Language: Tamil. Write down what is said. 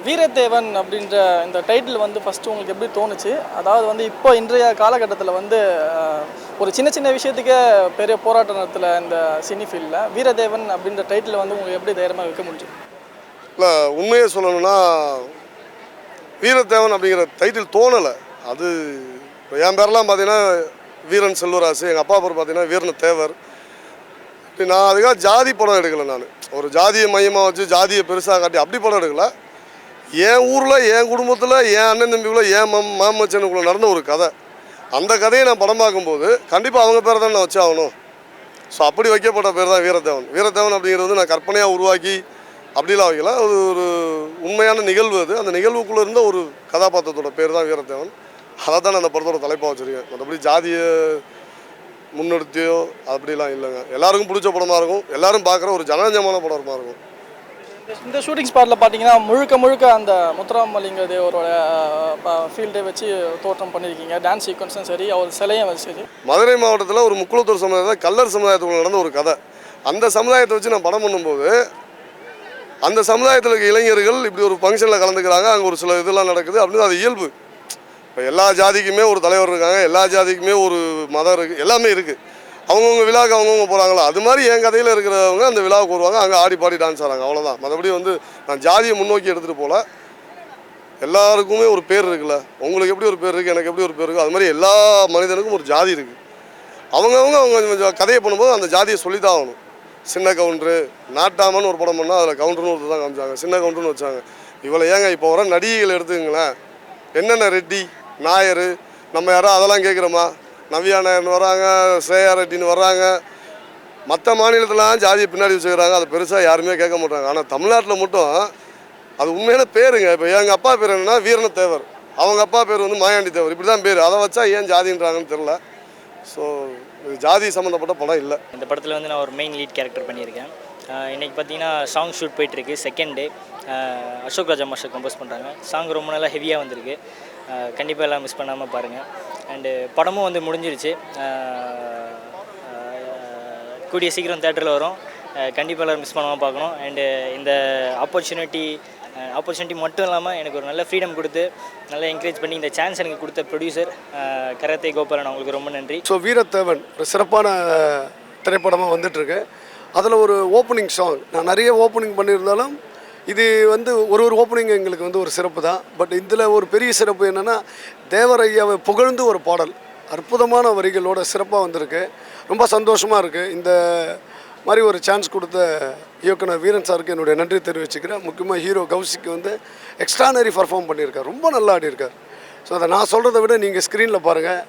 வீரத்தேவன் அப்படின்ற இந்த டைட்டில் வந்து ஃபஸ்ட்டு உங்களுக்கு எப்படி தோணுச்சு? அதாவது வந்து இப்போ இன்றைய காலகட்டத்தில் வந்து ஒரு சின்ன சின்ன விஷயத்துக்கே பெரிய போராட்டம் நடத்தல இந்த சினி ஃபீல்டில் வீரதேவன் அப்படின்ற டைட்டில் வந்து உங்களுக்கு எப்படி தைரியமாக வைக்க முடியும்? இல்லை, உண்மையை சொல்லணும்னா வீரத்தேவன் அப்படிங்கிற டைட்டில் தோணலை. அது இப்போ என் பேரெலாம் பார்த்தீங்கன்னா வீரன் செல்வராசு, எங்கள் அப்பா பேர் பார்த்தீங்கன்னா வீரன் தேவர். நான் அதுக்காக ஜாதி படம் எடுக்கலை. நான் ஒரு ஜாதியை மையமாக வச்சு ஜாதியை பெருசாக காட்டி அப்படி படம் எடுக்கலை. என் ஊரில், என் குடும்பத்தில், என் அண்ணன் தம்பிக்குள்ளே, என் மாமச்சனுக்குள்ளே நடந்த ஒரு கதை. அந்த கதையை நான் படம் பார்க்கும்போது கண்டிப்பாக அவங்க பேரை தான் நான் வச்சு ஆகணும். ஸோ அப்படி வைக்கப்பட்ட பேர் தான் வீரத்தேவன். வீரத்தேவன் அப்படிங்கிறது நான் கற்பனையாக உருவாக்கி அப்படிலாம் வைக்கல. அது ஒரு உண்மையான நிகழ்வு. அது அந்த நிகழ்வுக்குள்ளே இருந்த ஒரு கதாபாத்திரத்தோட பேர் தான் வீரத்தேவன். அதை தான் நான் அந்த படத்தோட தலைப்பாக வச்சுருக்கேன். மற்றபடி ஜாதியை முன்னெடுத்தியோ அப்படிலாம் இல்லைங்க. எல்லாருக்கும் பிடிச்ச படமாக இருக்கும், எல்லோரும் பார்க்குற ஒரு ஜனரஞ்சமான படமாக இருக்கும். இந்த ஷூட்டிங் ஸ்பாட்டில் பார்த்தீங்கன்னா முழுக்க அந்த முத்துராமலிங்க தேவரோட ஃபீல்டை வச்சு தோற்றம் பண்ணியிருக்கீங்க. டான்ஸ் சீக்வன்ஸும் சரி, அவர் சிலையும் வச்சு சரி. மதுரை மாவட்டத்தில் ஒரு முக்குளத்தூர் சமுதாயத்தில் கல்லர் சமுதாயத்துக்குள்ள நடந்த ஒரு கதை. அந்த சமுதாயத்தை வச்சு நான் படம் பண்ணும்போது அந்த சமுதாயத்தில் இருக்க இளைஞர்கள் இப்படி ஒரு ஃபங்க்ஷனில் கலந்துக்கிறாங்க, அங்கே ஒரு சில இதெல்லாம் நடக்குது அப்படின்னு. அது இயல்பு. இப்போ எல்லா ஜாதிக்குமே ஒரு தலைவர் இருக்காங்க, எல்லா ஜாதிக்குமே ஒரு மதம் இருக்குது, எல்லாமே இருக்குது. அவங்கவுங்க விழாவுக்கு அவங்கவுங்க போகிறாங்களா, அது மாதிரி என் கதையில் இருக்கிறவங்க அந்த விழாவுக்கு வருவாங்க, அங்கே ஆடி பாடி டான்ஸ் ஆகிறாங்க, அவ்வளோதான். மற்றபடி வந்து நான் ஜாதியை முன்னோக்கி எடுத்துகிட்டு போகல. எல்லாருக்குமே ஒரு பேர் இருக்குல்ல, உங்களுக்கு எப்படி ஒரு பேர் இருக்குது, எனக்கு எப்படி ஒரு பேர் இருக்குது, அது மாதிரி எல்லா மனிதனுக்கும் ஒரு ஜாதி இருக்குது. அவங்க கதையை பண்ணும்போது அந்த ஜாதியை சொல்லி தான் ஆகணும். சின்ன கவுண்டரு, நாட்டாமன்னு ஒரு படம் பண்ணால் அதில் கவுண்டர்னு ஒருத்தர் தான் காமிச்சாங்க, சின்ன கவுண்டர்னு வச்சாங்க. இவ்வளோ ஏங்க இப்போ வர நடிகைகள் எடுத்துக்கங்களேன், என்னென்ன ரெட்டி, நாயர், நம்ம யாரோ அதெல்லாம் கேட்குறோமா? நவ்யா நாயர்னு வராங்க, ஸ்ரேயா ரெட்டின்னு வர்றாங்க. மற்ற மாநிலத்திலாம் ஜாதியை பின்னாடி வச்சுக்கிறாங்க, அதை பெருசாக யாருமே கேட்க மாட்டாங்க. ஆனால் தமிழ்நாட்டில் மட்டும் அது உண்மையான பேருங்க. இப்போ எங்கள் அப்பா பேர் என்னென்னா வீரன தேவர், அவங்க அப்பா பேர் வந்து மாயாண்டி தேவர், இப்படி தான் பேர். அதை வச்சா ஏன் ஜாதின்றாங்கன்னு தெரில. ஸோ இது ஜாதி சம்மந்தப்பட்ட படம் இல்லை. இந்த படத்தில் வந்து நான் ஒரு மெயின் லீட் கேரக்டர் பண்ணியிருக்கேன். இன்றைக்கி பார்த்தீங்கன்னா சாங் ஷூட் போயிட்டுருக்கு. செகண்ட் டே அசோக் ராஜா மாஸ்டர் கம்போஸ் பண்ணுறாங்க. சாங் ரொம்ப நல்லா ஹெவியாக வந்திருக்கு. கண்டிப்பாக எல்லாம் மிஸ் பண்ணாமல் பாருங்கள். அண்டு படமும் வந்து முடிஞ்சிருச்சு, கூடிய சீக்கிரம் தேட்டரில் வரும். கண்டிப்பாக எல்லோரும் மிஸ் பண்ணாமல் பார்க்கணும். அண்டு இந்த ஆப்பர்ச்சுனிட்டி மட்டும் இல்லாமல் எனக்கு ஒரு நல்ல ஃப்ரீடம் கொடுத்து நல்லா என்கரேஜ் பண்ணி இந்த சான்ஸ் எனக்கு கொடுத்த ப்ரொடியூசர் கரத்தை கோபாலன், அவங்களுக்கு ரொம்ப நன்றி. ஸோ வீரத்தேவன் ஒரு சிறப்பான திரைப்படமாக வந்துட்டுருக்கு. அதில் ஒரு ஓப்பனிங் சாங், நான் நிறைய ஓப்பனிங் பண்ணியிருந்தாலும் இது வந்து ஒரு ஓப்பனிங் எங்களுக்கு வந்து ஒரு சிறப்பு தான். பட் இதில் ஒரு பெரிய சிறப்பு என்னென்னா, தேவர் ஐயாவை புகழ்ந்து ஒரு பாடல் அற்புதமான வரிகளோட சிறப்பாக வந்திருக்கு. ரொம்ப சந்தோஷமாக இருக்குது. இந்த மாதிரி ஒரு சான்ஸ் கொடுத்த இயக்குனர் வீரன் சாருக்கு என்னுடைய நன்றி தெரிவிச்சுக்கிறேன். முக்கியமாக ஹீரோ கௌசிக்கு வந்து எக்ஸ்ட்ரானரி பர்ஃபார்ம் பண்ணியிருக்கார், ரொம்ப நல்லா ஆடியிருக்கார். ஸோ அதை நான் சொல்கிறத விட நீங்கள் ஸ்க்ரீனில் பாருங்கள்.